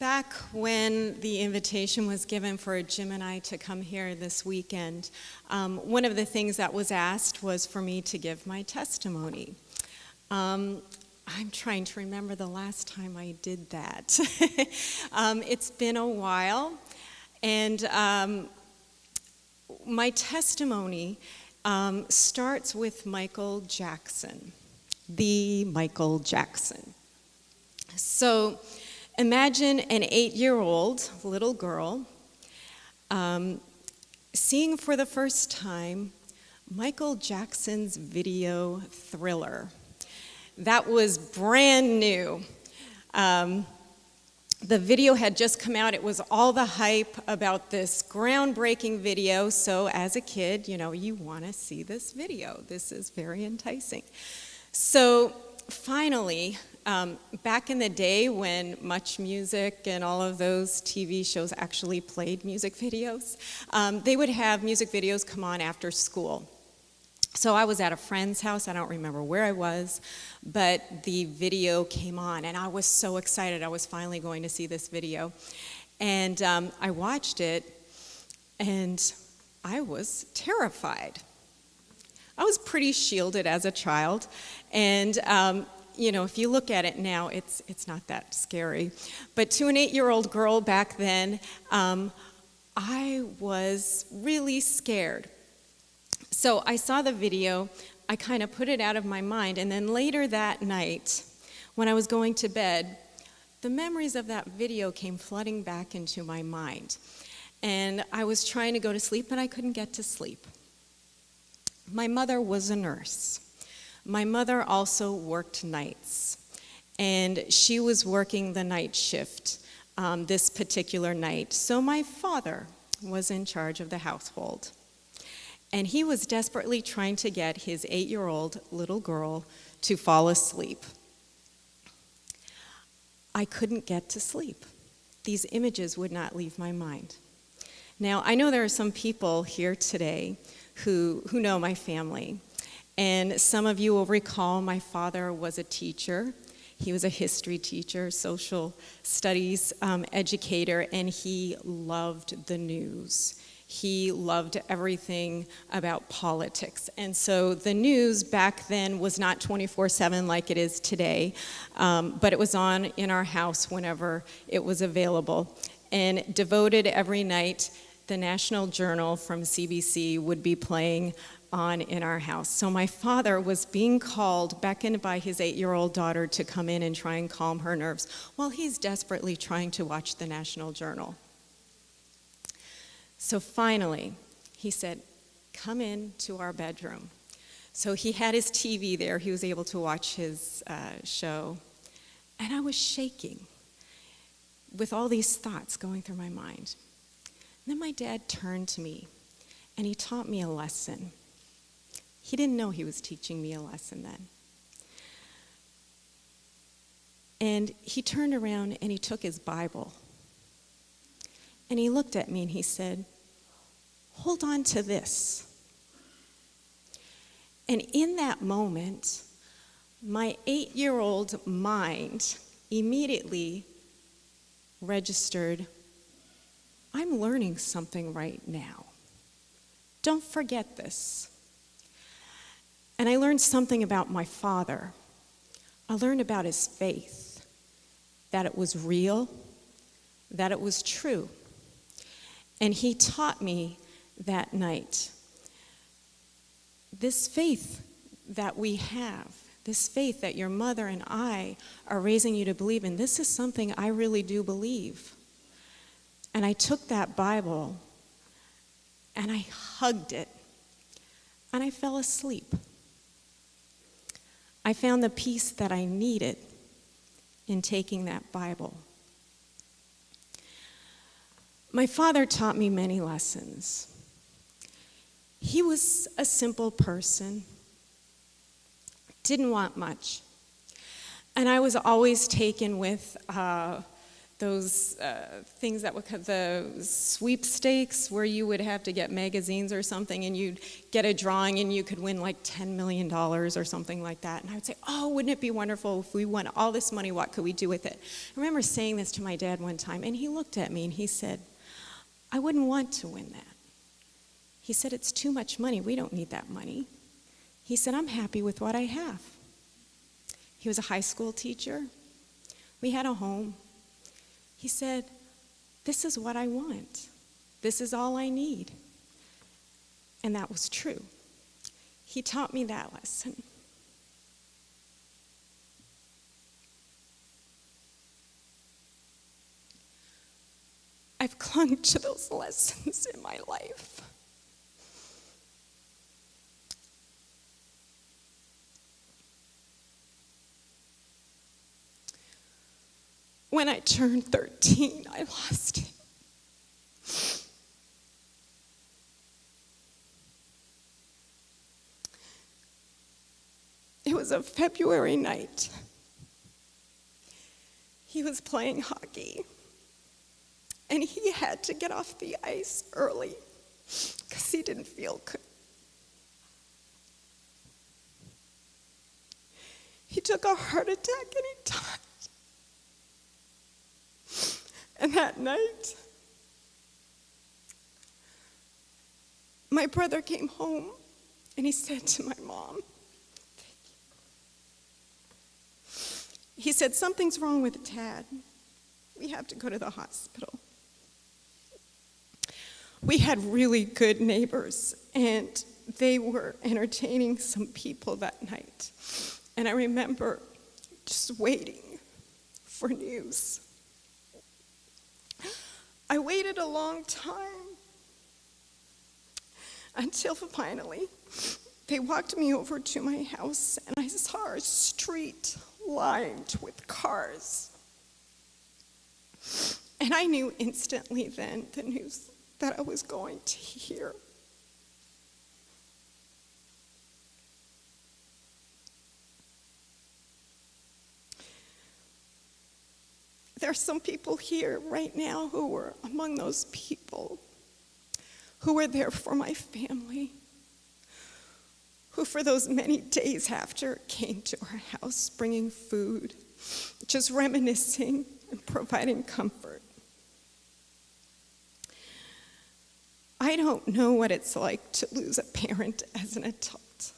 Back when the invitation was given for Jim and I to come here this weekend, one of the things that was asked was for me to give my testimony. I'm trying to remember the last time I did that. It's been a while, and my testimony starts with Michael Jackson, the Michael Jackson. So imagine an 8-year-old little girl seeing for the first time Michael Jackson's video Thriller. That was brand new. The video had just come out. It was all the hype about this groundbreaking video. So as a kid, you want to see this video. This is very enticing. So finally, back in the day when Much Music and all of those TV shows actually played music videos, they would have music videos come on after school. So I was at a friend's house. I don't remember where I was, but the video came on, and I was so excited. I was finally going to see this video. And I watched it, and I was terrified. I was pretty shielded as a child, and if you look at it now, it's not that scary. But to an 8-year-old girl back then, I was really scared. So I saw the video, I kind of put it out of my mind, and then later that night, when I was going to bed, the memories of that video came flooding back into my mind. And I was trying to go to sleep, but I couldn't get to sleep. My mother was a nurse. My mother also worked nights, and she was working the night shift this particular night. So my father was in charge of the household, and he was desperately trying to get his 8-year-old little girl to fall asleep. I couldn't get to sleep. These images would not leave my mind. Now, I know there are some people here today who know my family. And some of you will recall my father was a teacher. He was a history teacher, social studies educator, and he loved the news. He loved everything about politics. And so the news back then was not 24/7 like it is today, but it was on in our house whenever it was available. And devoted every night, the National Journal from CBC would be playing on in our house. So my father was being called, beckoned by his 8-year-old daughter to come in and try and calm her nerves while he's desperately trying to watch the National Journal. So finally, he said, "Come in to our bedroom." So he had his TV there. He was able to watch his show. And I was shaking with all these thoughts going through my mind. And then my dad turned to me, and he taught me a lesson. He didn't know he was teaching me a lesson then. And he turned around and he took his Bible. And he looked at me and he said, "Hold on to this." And in that moment, my 8-year-old mind immediately registered, I'm learning something right now. Don't forget this. And I learned something about my father. I learned about his faith, that it was real, that it was true. And he taught me that night, this faith that we have, this faith that your mother and I are raising you to believe in, this is something I really do believe. And I took that Bible and I hugged it and I fell asleep. I found the peace that I needed in taking that Bible. My father taught me many lessons. He was a simple person, didn't want much. And I was always taken with those things that would the sweepstakes where you would have to get magazines or something and you'd get a drawing and you could win like $10 million or something like that. And I would say, oh, wouldn't it be wonderful if we won all this money, what could we do with it? I remember saying this to my dad one time and he looked at me and he said, I wouldn't want to win that. He said, it's too much money, we don't need that money. He said, I'm happy with what I have. He was a high school teacher. We had a home. He said, this is what I want. This is all I need. And that was true. He taught me that lesson. I've clung to those lessons in my life. When I turned 13, I lost him. It was a February night. He was playing hockey, and he had to get off the ice early because he didn't feel good. He took a heart attack and he died. And that night, my brother came home and he said to my mom, he said, something's wrong with Tad. We have to go to the hospital. We had really good neighbors and they were entertaining some people that night. And I remember just waiting for news. I waited a long time until finally they walked me over to my house and I saw our street lined with cars. And I knew instantly then the news that I was going to hear. There are some people here right now who were among those people who were there for my family, who for those many days after came to our house bringing food, just reminiscing and providing comfort. I don't know what it's like to lose a parent as an adult,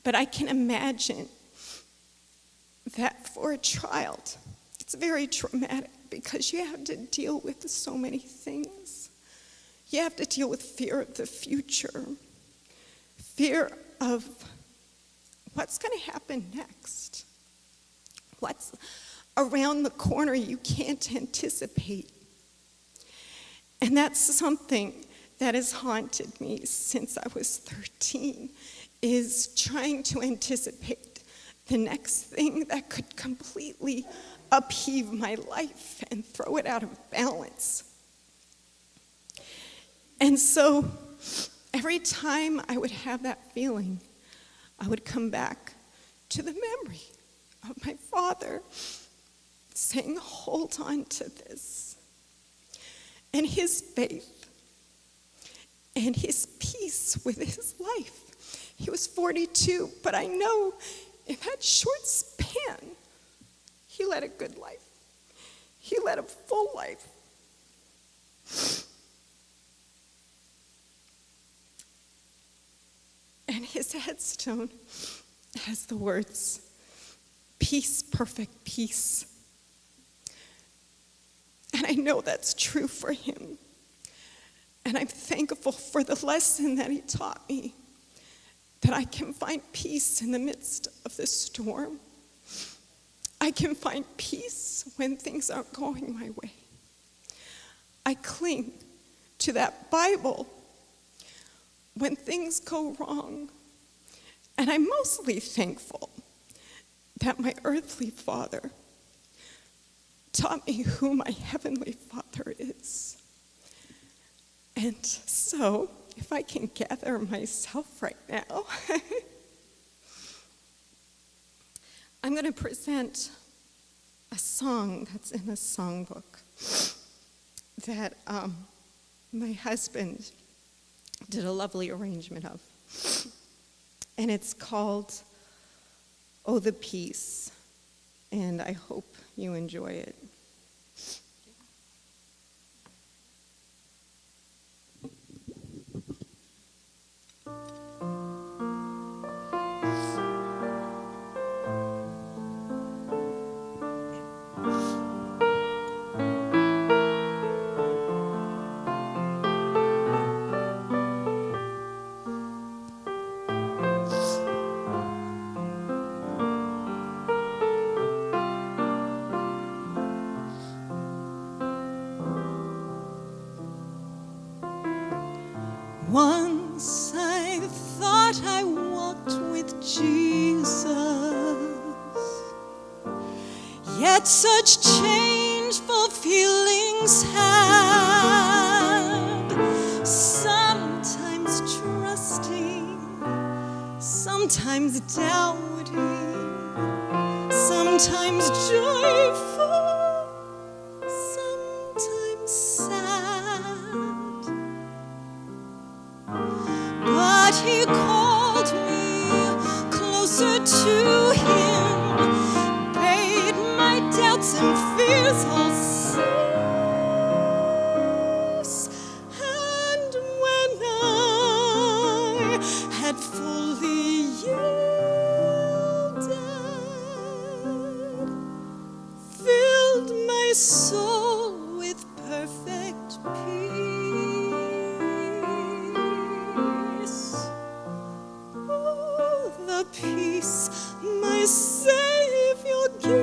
but I can imagine that for a child, it's very traumatic because you have to deal with so many things. You have to deal with fear of the future, fear of what's going to happen next, what's around the corner you can't anticipate. And that's something that has haunted me since I was 13, is trying to anticipate the next thing that could completely upheave my life and throw it out of balance. And so every time I would have that feeling, I would come back to the memory of my father saying, hold on to this. And his faith and his peace with his life. He was 42, but I know in that short span, he led a good life. He led a full life. And his headstone has the words, peace, perfect peace. And I know that's true for him. And I'm thankful for the lesson that he taught me, that I can find peace in the midst of the storm. I can find peace when things aren't going my way. I cling to that Bible when things go wrong. And I'm mostly thankful that my earthly father taught me who my heavenly Father is. And so, if I can gather myself right now, I'm going to present a song that's in a songbook that my husband did a lovely arrangement of. And it's called "Oh, the Peace," and I hope you enjoy it. Once I thought I walked with Jesus, yet such changeful feelings had, sometimes trusting, sometimes doubting, sometimes joyful, sometimes sad. But he called me closer to him, bade my doubts and fears all cease. And when I had fully yielded, filled my soul with perfect peace. The peace my Savior gives,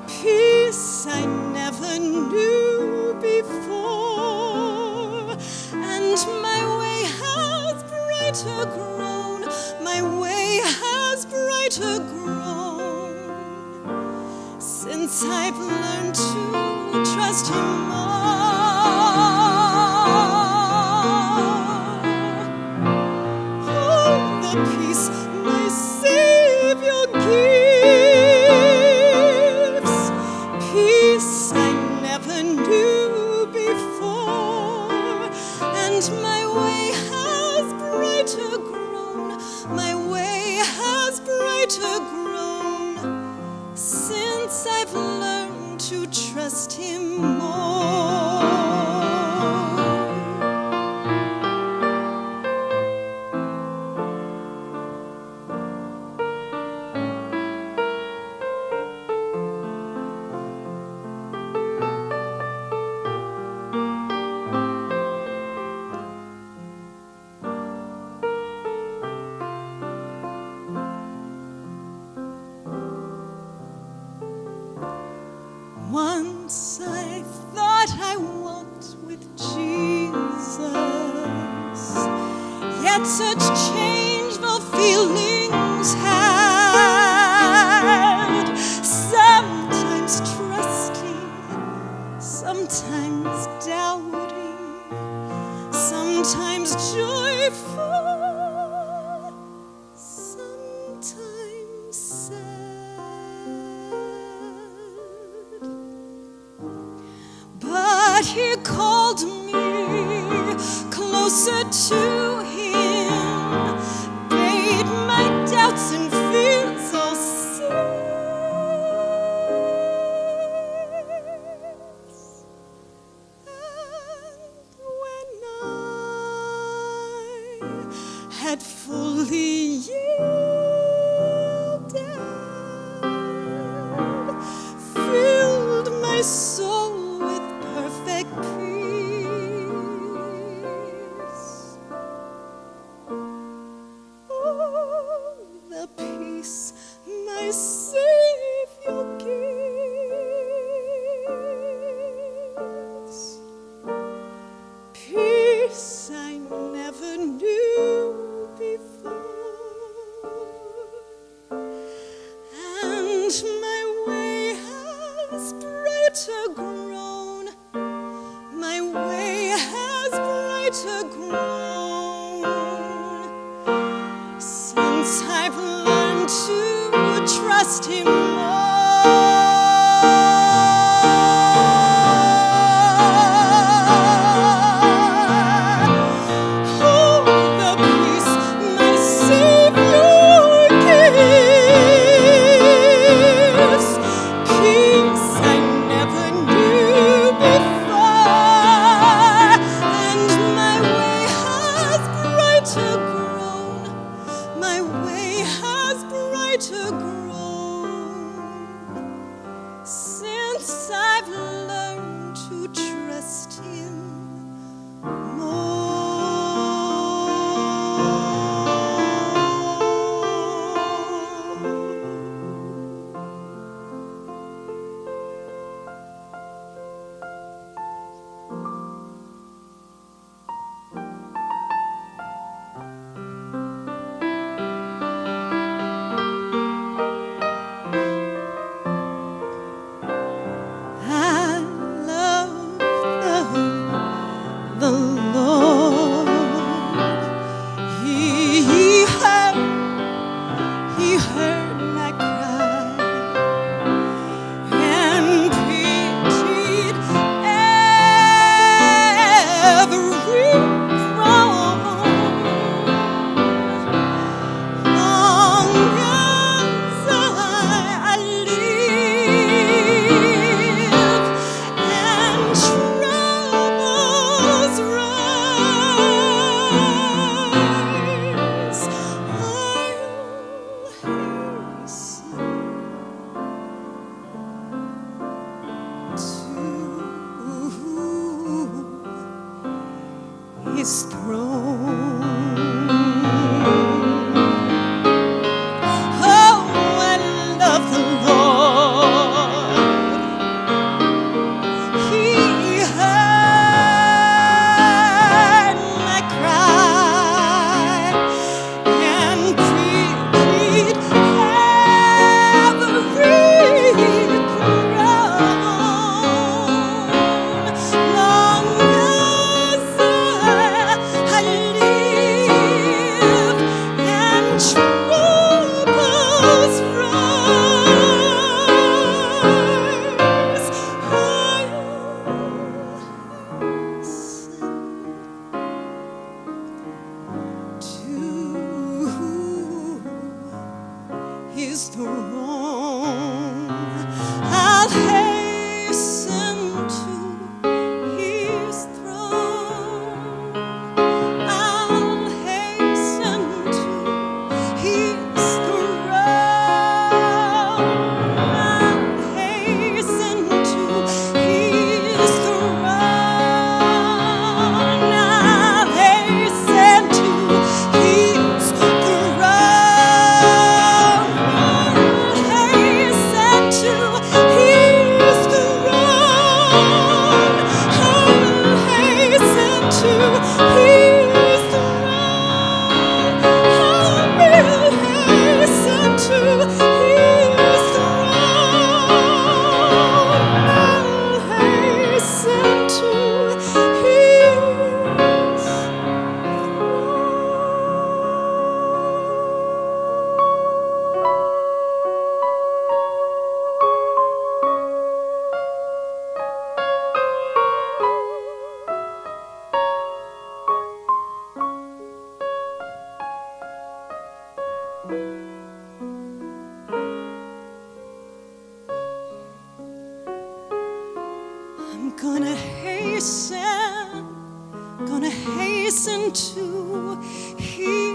peace I never knew before, and my way has brighter grown, my way has brighter grown, since I've learned to trust him more. The peace my Savior gives, peace I never knew before, and my way has brighter grown, my way has brighter grown, since I've learned to trust him more. Once I thought I walked with Jesus, yet such changeful feelings had, sometimes trusting, sometimes doubting, sometimes joyful, sometimes sad. But he called me closer to him, bade my doubts and fears all cease. And when I had fully yielded, filled my soul with perfect peace. Oh, the peace my Savior gives, peace I never knew before, and my way has brighter grown, my way has brighter grown, since I've learned to his throne. Oh, I love the Lord. He heard my cry and pleaded every groan. Long as I live and troubles rise, to his throne. I'll hasten to his throne. I'll hasten to his throne. I'll hasten to his throne. I'll hasten to his throne. Hasten to his throne. Hasten to his throne. I will hasten to his throne. I'll hasten to his I'm gonna hasten to his